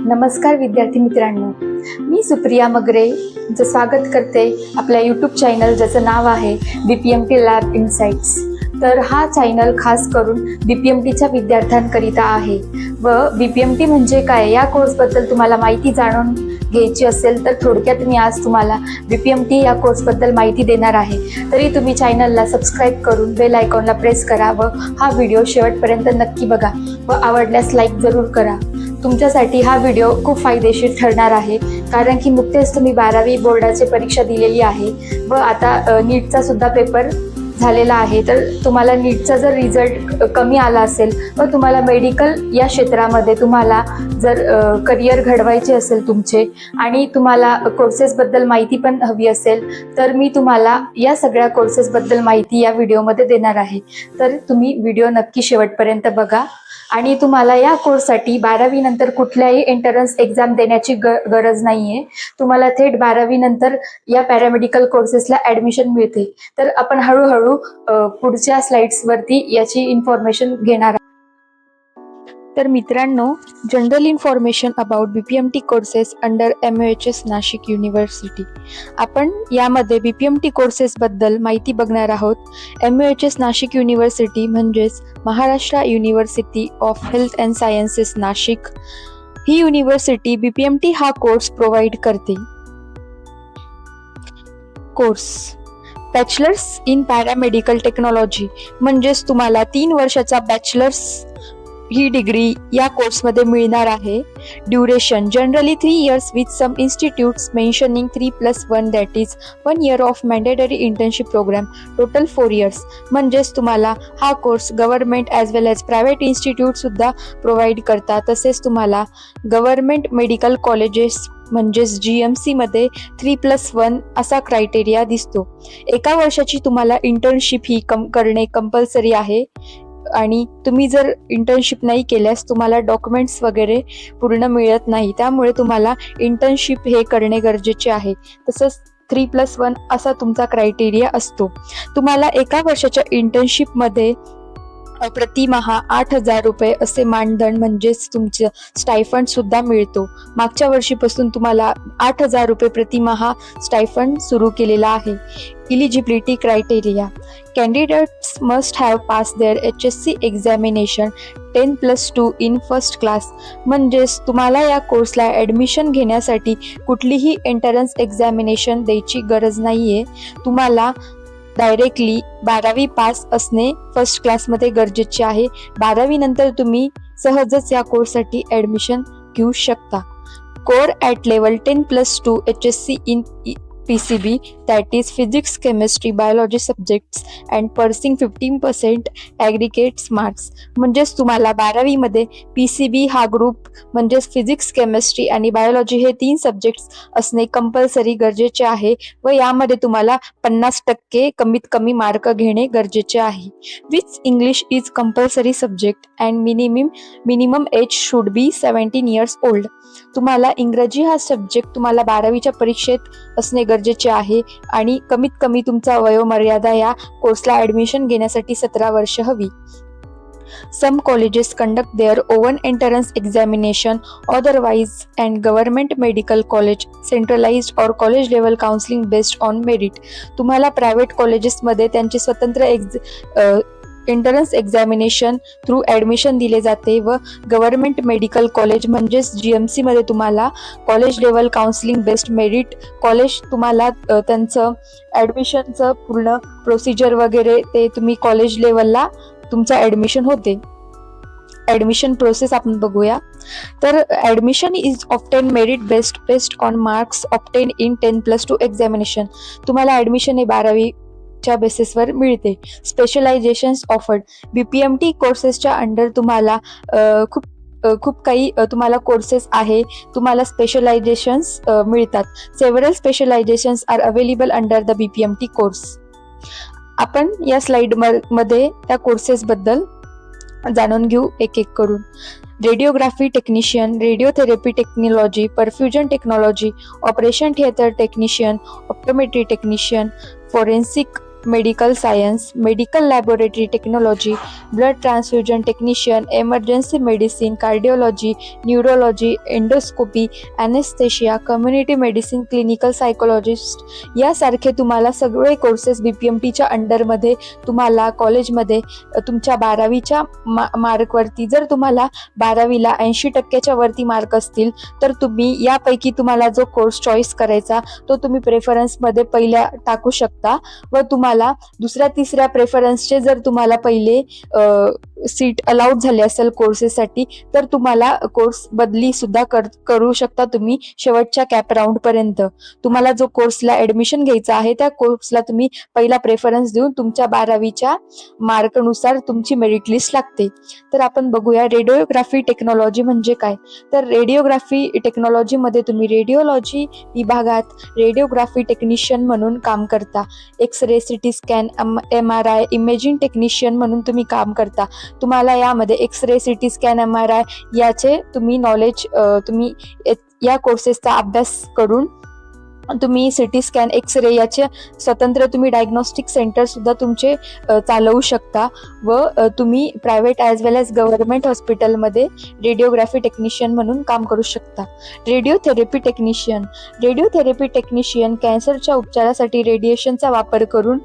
नमस्कार विद्यार्थी मित्रांनो, मी सुप्रिया मगरेचं स्वागत करते आपल्या यूट्यूब चॅनल ज्याचं नाव आहे BPMT लॅब इनसाइट्स। तर हा चॅनल खास करून BPMTच्या विद्यार्थ्यांकरिता आहे व BPMT म्हणजे काय या कोर्सबद्दल तुम्हाला माहिती जाणून घ्यायची असेल तर थोडक्यात मी आज तुम्हाला BPMT या कोर्सबद्दल माहिती देणार आहे। तरी तुम्ही चॅनलला सबस्क्राईब करून बेल आयकॉनला प्रेस करा व हा व्हिडिओ शेवटपर्यंत नक्की बघा व आवडल्यास लाईक जरूर करा। तुमच्यासाठी हा व्हिडिओ खूप फायदेशीर ठरणार आहे, कारण की नुकतेच तुम्ही 12वी बोर्डाची परीक्षा दिलेली आहे व आता नीटचा सुद्धा पेपर झालेला आहे। तर तुम्हाला नीटचा जर रिझल्ट कमी आला असेल व तुम्हाला मेडिकल या क्षेत्रामध्ये तुम्हाला जर करिअर घडवायचे असेल तुमचे आणि तुम्हाला कोर्सेसबद्दल माहिती पण हवी असेल तर मी तुम्हाला या सगळ्या कोर्सेसबद्दल माहिती या व्हिडिओमध्ये देणार आहे। तर तुम्ही व्हिडिओ नक्की शेवटपर्यंत बघा आणि तुम्हाला या कोर्ससाठी 12वी नंतर कुठल्याही एंट्रन्स एक्झाम देण्याची गरज नाही आहे। तुम्हाला थेट 12वी नंतर या पॅरामेडिकल कोर्सेसला ॲडमिशन मिळते। तर आपण हळूहळू पुढच्या स्लाइड्सवरती याची इन्फॉर्मेशन घेणार आहोत। तर मित्रांनो, general information about BPMT courses under MUHS Nashik university. आपण यामध्ये BPMT कोर्सेसबद्दल माहिती बघणार आहोत। MUHS नाशिक युनिव्हर्सिटी म्हणजेच Maharashtra university of health and sciences Nashik he university BPMT हा कोर्स प्रोव्हाइड करते। Course bachelors in paramedical technology म्हणजेच तुम्हाला 3 वर्षाचा बॅचलर्स ही डिग्री या कोर्समध्ये मिळणार आहे। Duration generally 3 years with some institutes mentioning 3+1 that is 1 year of mandatory internship program, total 4 years। म्हणजेच तुम्हाला हा course government as well as private institute सुद्धा प्रोव्हाइड करतात। तसेच तुम्हाला गव्हर्नमेंट मेडिकल कॉलेजेस म्हणजेच GMC मध्ये 3+1 असा क्रायटेरिया दिसतो। एका वर्षाची तुम्हाला इंटर्नशिप ही करणे कंपल्सरी आहे आणि तुम्ही जर इंटर्नशिप नाही केल्यास तुम्हाला डॉक्युमेंट्स वगैरे पूर्ण मिळत नाही, त्यामुळे तुम्हाला इंटर्नशिप हे करणे गरजेचे आहे। तसंच 3+1 असा तुमचा क्रायटेरिया असतो। तुम्हाला एका वर्षाच्या इंटर्नशिपमध्ये प्रतिमाहा 8,000 रुपये असे मानधन म्हणजेच तुमचं स्टायफंड सुद्धा मिळतो। मागच्या वर्षीपासून तुम्हाला 8,000 रुपये प्रतिमाहा स्टायफंड सुरू केलेला आहे। Eligibility criteria candidates must have pass their HSC examination 10+2 in first class. म्हणजेच तुम्हाला या कोर्सला ॲडमिशन घेण्यासाठी कुठलीही एंट्रन्स एक्झामिनेशन द्यायची गरज नाही आहे। तुम्हाला डायरेक्टली 12वी पास असणे फर्स्ट क्लासमध्ये गरजेचे आहे। 12वी नंतर तुम्ही सहजच या कोर्ससाठी ॲडमिशन घेऊ शकता। Core at level 10+2 HSC in PCB that is physics, chemistry, biology subjects and pursuing 15% aggregate marks। म्हणजेच तुम्हाला 12वी मध्ये PCB हा ग्रुप म्हणजेच फिजिक्स, केमिस्ट्री आणि बायोलॉजी हे 3 सब्जेक्ट्स असणे कंपल्सरी गरजेचे आहे व यामध्ये तुम्हाला 50% कमीत कमी मार्क घेणे गरजेचे आहे। Which English is compulsory subject and minimum age should be 17 years old. तुम्हाला इंग्रजी हा सब्जेक्ट तुम्हाला 12वीच्या परीक्षेत असणे गरजेचे आहे आणि कमीत कमी तुमचा वयोमर्यादा या कोर्सला ॲडमिशन घेण्यासाठी 17 वर्ष हवी। Some colleges conduct their own entrance examination otherwise and government medical college centralized or college level counseling based on merit। तुम्हाला प्रायव्हेट कॉलेजेसमध्ये त्यांचे स्वतंत्र एंट्रन्स एक्झामिनेशन थ्रू ॲडमिशन दिले जाते व गव्हर्नमेंट मेडिकल कॉलेज म्हणजेच GMC मध्ये तुम्हाला college level counselling based merit college तुम्हाला त्यांचं ॲडमिशनचं पूर्ण प्रोसिजर वगैरे ते तुम्ही कॉलेज लेवलला तुमचं ॲडमिशन होते। ॲडमिशन प्रोसेस आपण बघूया। तर admission is obtained merit based on marks obtained in 10+2 examination. तुम्हाला ॲडमिशन हे 12वीच्या बेसिसवर मिळते। स्पेशलायझेशन्स ऑफर्ड BPMT कोर्सेसच्या अंडर तुम्हाला खूप काही तुम्हाला कोर्सेस आहे, तुम्हाला स्पेशलायझेशन्स मिळतात। Several specialisations are available under the BPMT course. आपण या स्लाइडमध्ये त्या कोर्सेसबद्दल जाणून घेऊ एक एक करून। Radiography technician, radiotherapy technology, perfusion technology, operation theatre technician, optometry technician, forensic medical science, medical laboratory technology, blood transfusion technician, emergency medicine, cardiology, neurology, endoscopy, anaesthesia, community medicine, clinical psychologist यासारखे तुम्हाला सगळे कोर्सेस BPMTच्या अंडरमध्ये तुम्हाला कॉलेजमध्ये तुमच्या 12वीच्या मार्कवरती, जर तुम्हाला 12वीला 80% वरती mark असतील तर तुम्ही यापैकी तुम्हाला जो कोर्स चॉईस करायचा तो तुम्ही प्रेफरन्समध्ये पहिल्या टाकू शकता व तुम्हाला दुसऱ्या तिसऱ्या प्रेफरन्सचे जर तुम्हाला पहिले सीट अलाउड झाले असेल कोर्सेससाठी तर तुम्हाला कोर्स बदली सुद्धा करू शकता तुम्ही शेवटच्या कॅप राऊंड पर्यंत. तुम्हाला जो कोर्सला ऍडमिशन घ्यायचा आहे त्या कोर्सला तुम्ही पहिला प्रेफरन्स देऊन तुमच्या 12वीच्या मार्कनुसार तुमची मेरिट लिस्ट लागते. तर आपण बघूया रेडिओग्राफी टेक्नॉलॉजी म्हणजे काय. तर रेडिओग्राफी टेक्नॉलॉजीमध्ये तुम्ही रेडिओलॉजी विभागात रेडिओग्राफी टेक्निशियन म्हणून काम करता. X-ray, CT scan, MRI imaging technician म्हणून तुम्ही काम करता. तुम्हाला यामध्ये एक्स-रे, CT स्कॅन, MRI याचे तुम्ही नॉलेज तुम्ही या कोर्सेसचा अभ्यास करून तुम्ही CT स्कॅन, एक्स-रे याचे स्वतंत्र तुम्ही डायग्नोस्टिक सेंटर सुद्धा तुमचे चालवू शकता व तुम्ही private as well as government हॉस्पिटलमध्ये रेडिओग्राफी टेक्निशियन म्हणून काम करू शकता. रेडिओथेरपी टेक्निशियन कॅन्सरच्या उपचारासाठी रेडिएशनचा वापर करून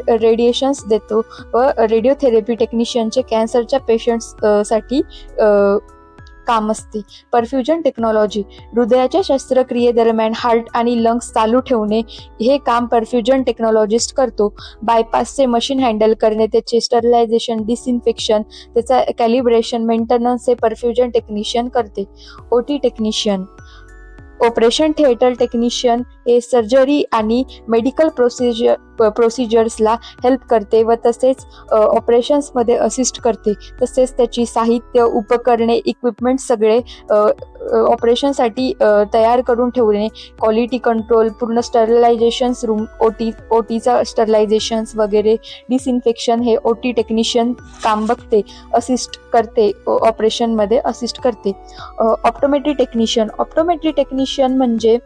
रेडिएशन्स देतो व रेडिओथेरपी टेक्निशियनचे कॅन्सरच्या पेशंट्ससाठी काम असते. परफ्युजन टेक्नॉलॉजी हृदयाच्या शस्त्रक्रियेदरम्यान हार्ट आणि लंग्स चालू ठेवणे हे काम परफ्युजन टेक्नॉलॉजिस्ट करतो. बायपासचे मशीन हँडल करणे, त्याचे स्टरलायझेशन, डिसइन्फेक्शन, त्याचा कॅलिब्रेशन, मेंटेनन्स हे परफ्युजन टेक्निशियन करते. OT technician operation theatre technician हे सर्जरी आणि मेडिकल प्रोसिजर्सला हेल्प करते व तसेच ऑपरेशन्समध्ये असिस्ट करते. तसेच त्याची साहित्य, उपकरणे, इक्विपमेंट सगळे ऑपरेशनसाठी तयार करून ठेवणे, क्वालिटी कंट्रोल, पूर्ण स्टरलायझेशन्स रूम, ओटीचा स्टरलायझेशन्स वगैरे, डिसइन्फेक्शन हे OT टेक्निशियन काम बघते, असिस्ट करते, ऑपरेशनमध्ये असिस्ट करते. ऑप्टोमेट्री टेक्निशियन म्हणजे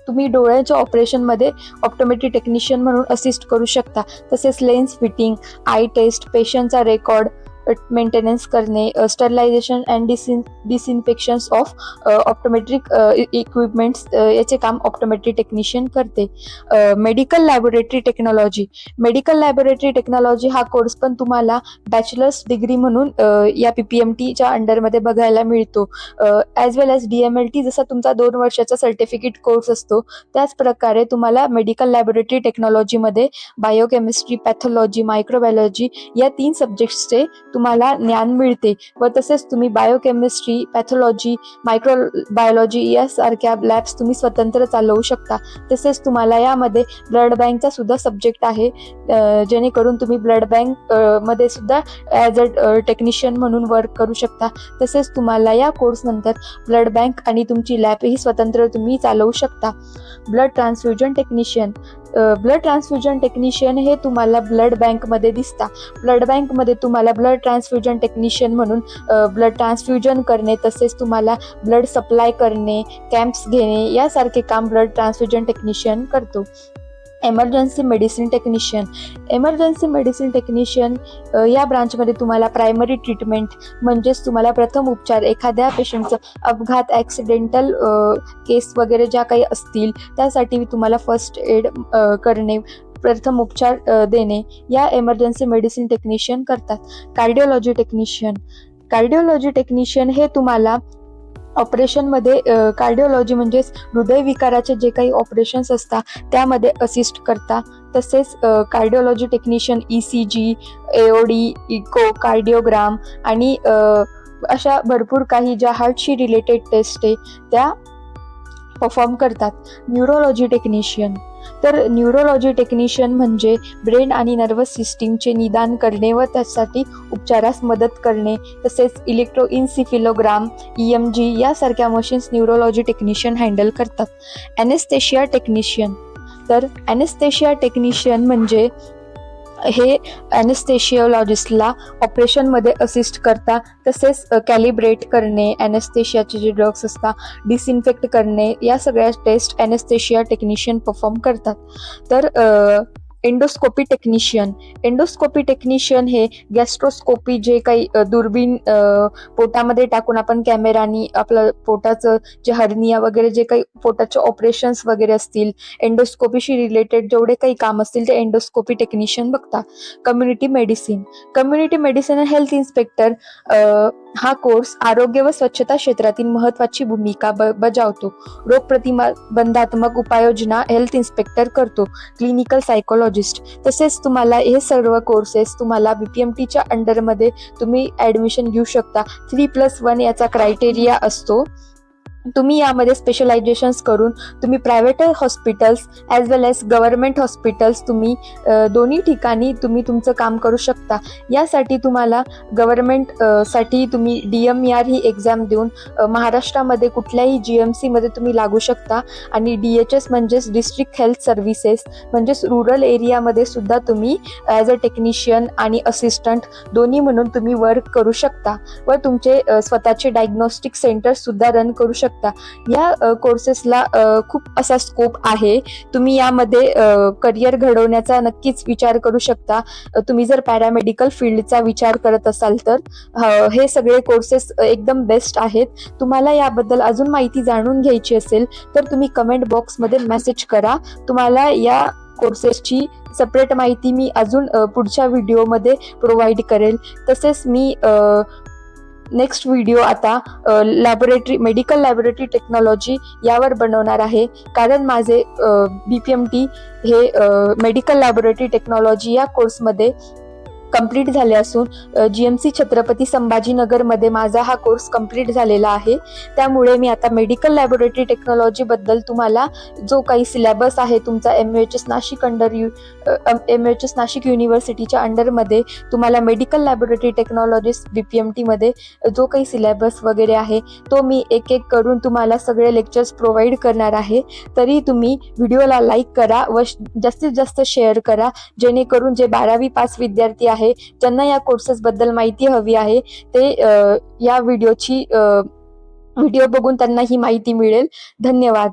तुम्ही डोळ्याच्या ऑपरेशनमध्ये ऑप्टोमेट्री टेक्निशियन म्हणून असिस्ट करू शकता. तसेच लेन्स फिटिंग, आय टेस्ट, पेशंटचा रेकॉर्ड मेंटेनन्स करणे, sterilisation and disinfections of optometric equipments याचे काम ऑप्टोमेट्री टेक्निशियन करते. मेडिकल लॅबोरेटरी टेक्नॉलॉजी हा कोर्स पण तुम्हाला बॅचलर्स डिग्री म्हणून या PPMTच्या अंडरमध्ये बघायला मिळतो. ॲज वेल ॲज DMLT जसा तुमचा 2 वर्षाचा सर्टिफिकेट कोर्स असतो त्याच प्रकारे तुम्हाला मेडिकल लॅबोरेटरी टेक्नॉलॉजीमध्ये बायोकेमिस्ट्री, पॅथॉलॉजी, मायक्रोबायोलॉजी या 3 सब्जेक्ट्सचे तुम्हाला ज्ञान मिळते व तसेच तुम्ही बायोकेमिस्ट्री, पॅथॉलॉजी, मायक्रोबायोलॉजी यासारख्या लॅब्स तुम्ही स्वतंत्र चालवू शकता. तसेच तुम्हाला यामध्ये ब्लड बँकचा सुद्धा सब्जेक्ट आहे जेणेकरून तुम्ही ब्लड बँक मध्ये सुद्धा ॲज अ टेक्निशियन म्हणून वर्क करू शकता. तसेच तुम्हाला या कोर्सनंतर ब्लड बँक आणि तुमची लॅब ही स्वतंत्र तुम्ही चालवू शकता. ब्लड ट्रान्सफ्युजन टेक्निशियन हे तुम्हाला ब्लड बँकमध्ये दिसता. ब्लड बँकमध्ये तुम्हाला ब्लड ट्रान्सफ्युजन टेक्निशियन म्हणून ब्लड ट्रान्सफ्युजन करणे, तसेच तुम्हाला ब्लड सप्लाय करणे, कॅम्प्स घेणे यासारखे काम ब्लड ट्रान्सफ्युजन टेक्निशियन करतो. एमर्जन्सी मेडिसिन टेक्निशियन या ब्रांचमध्ये तुम्हाला प्रायमरी ट्रीटमेंट म्हणजेच तुम्हाला प्रथम उपचार, एखाद्या पेशंटचं अपघात, ॲक्सिडेंटल केस वगैरे ज्या काही असतील त्यासाठी तुम्हाला फर्स्ट एड करणे, प्रथम उपचार देणे या एमर्जन्सी मेडिसिन टेक्निशियन करतात. कार्डिओलॉजी टेक्निशियन हे तुम्हाला ऑपरेशनमध्ये कार्डिओलॉजी म्हणजेच हृदयविकाराचे जे काही ऑपरेशन्स असतात त्यामध्ये असिस्ट करता. तसेच cardiology technician ECG, AOD, echo, cardiogram आणि अशा भरपूर काही ज्या हार्टशी रिलेटेड टेस्ट आहे त्या परफॉर्म करतात. न्यूरोलॉजी टेक्निशियन म्हणजे ब्रेन आणि नर्वस सिस्टीमचे निदान करणे व त्यासाठी उपचारास मदत करणे. तसेच इलेक्ट्रोइन्सिफिलोग्राम, EMG यासारख्या मशीन्स न्यूरोलॉजी टेक्निशियन हँडल करतात. ॲनेस्थेशिया टेक्निशियन म्हणजे हे ॲनेस्थेशियोलॉजिस्टला ऑपरेशनमध्ये असिस्ट करता. तसेच कॅलिब्रेट करणे, ॲनेस्थेशियाचे जे ड्रग्स असतात डिसइन्फेक्ट करणे या सगळ्या टेस्ट ॲनेस्थेशिया टेक्निशियन परफॉर्म करतात. तर एंडोस्कोपी टेक्निशियन. एंडोस्कोपी टेक्निशियन हे गॅस्ट्रोस्कोपी जे काही दुर्बीण पोटामध्ये टाकून आपण कॅमेरानी आपलं पोटाचं जे हर्निया वगैरे जे काही पोटाचे ऑपरेशन्स वगैरे असतील, एंडोस्कोपीशी रिलेटेड जेवढे काही काम असतील ते एंडोस्कोपी टेक्निशियन बघता. Community medicine. Community medicine health inspector हा कोर्स आरोग्य व स्वच्छता क्षेत्रातील महत्वाची भूमिका बजावतो. रोग प्रतिबंधात्मक उपाययोजना हेल्थ इन्स्पेक्टर करतो. Clinical psychologist. तसेच तुम्हाला हे सर्व कोर्सेस तुम्हाला BPMTच्या अंडरमध्ये तुम्ही ॲडमिशन घेऊ शकता. 3+1 याचा क्रायटेरिया असतो. तुम्ही यामध्ये स्पेशलायझेशन्स करून तुम्ही प्रायव्हेट हॉस्पिटल्स ॲज वेल एज गव्हर्नमेंट हॉस्पिटल्स तुम्ही दोन्ही ठिकाणी तुम्ही तुमचं काम करू शकता. यासाठी तुम्हाला गव्हर्नमेंट साठी तुम्ही DMER ही एक्झाम देऊन महाराष्ट्रामध्ये कुठल्याही GMCमध्ये तुम्ही लागू शकता. आणि DHS म्हणजेच डिस्ट्रिक्ट हेल्थ सर्व्हिसेस म्हणजेच रुरल एरियामध्ये सुद्धा तुम्ही ॲज अ टेक्निशियन आणि असिस्टंट दोन्ही म्हणून तुम्ही वर्क करू शकता व तुमचे स्वतःचे डायग्नोस्टिक सेंटर्स सुद्धा रन करू शकता. या कोर्सेसला खूप असा स्कोप आहे. तुम्ही यामध्ये करिअर घडवण्याचा नक्कीच विचार करू शकता. तुम्ही जर पॅरामेडिकल फील्डचा विचार करत असाल तर हे सगळे कोर्सेस एकदम बेस्ट आहेत. तुम्हाला याबद्दल अजून माहिती जाणून घ्यायची असेल तर तुम्ही कमेंट बॉक्समध्ये मेसेज करा. तुम्हाला या कोर्सेसची सेपरेट माहिती मी अजून पुढच्या व्हिडिओमध्ये प्रोव्हाइड करेल. तसेच मी नेक्स्ट व्हिडिओ आता मेडिकल लॅबोरेटरी टेक्नॉलॉजी यावर बनवणार आहे. कारण माझे BPMT हे मेडिकल लॅबोरेटरी टेक्नॉलॉजी या कोर्समध्ये कंप्लीट झाले असून GMC छत्रपती संभाजीनगरमध्ये माझा हा कोर्स कंप्लीट झालेला आहे. त्यामुळे मी आता मेडिकल लॅबोरेटरी टेक्नॉलॉजीबद्दल तुम्हाला जो काही सिलेबस आहे तुमचा MUHS नाशिक युनिव्हर्सिटीच्या अंडरमध्ये तुम्हाला मेडिकल लॅबोरेटरी टेक्नॉलॉजीस्ट BPMTमध्ये जो काही सिलेबस वगैरे आहे तो मी एक एक करून तुम्हाला सगळे लेक्चर्स प्रोव्हाइड करणार आहे. तरी तुम्ही व्हिडिओला लाईक करा व जास्तीत जास्त शेअर करा, जेणेकरून जे 12वी पास विद्यार्थी आहे ज्यांना या कोर्सेस बद्दल माहिती हवी आहे ते या व्हिडिओ बघून त्यांना ही माहिती मिळेल. धन्यवाद.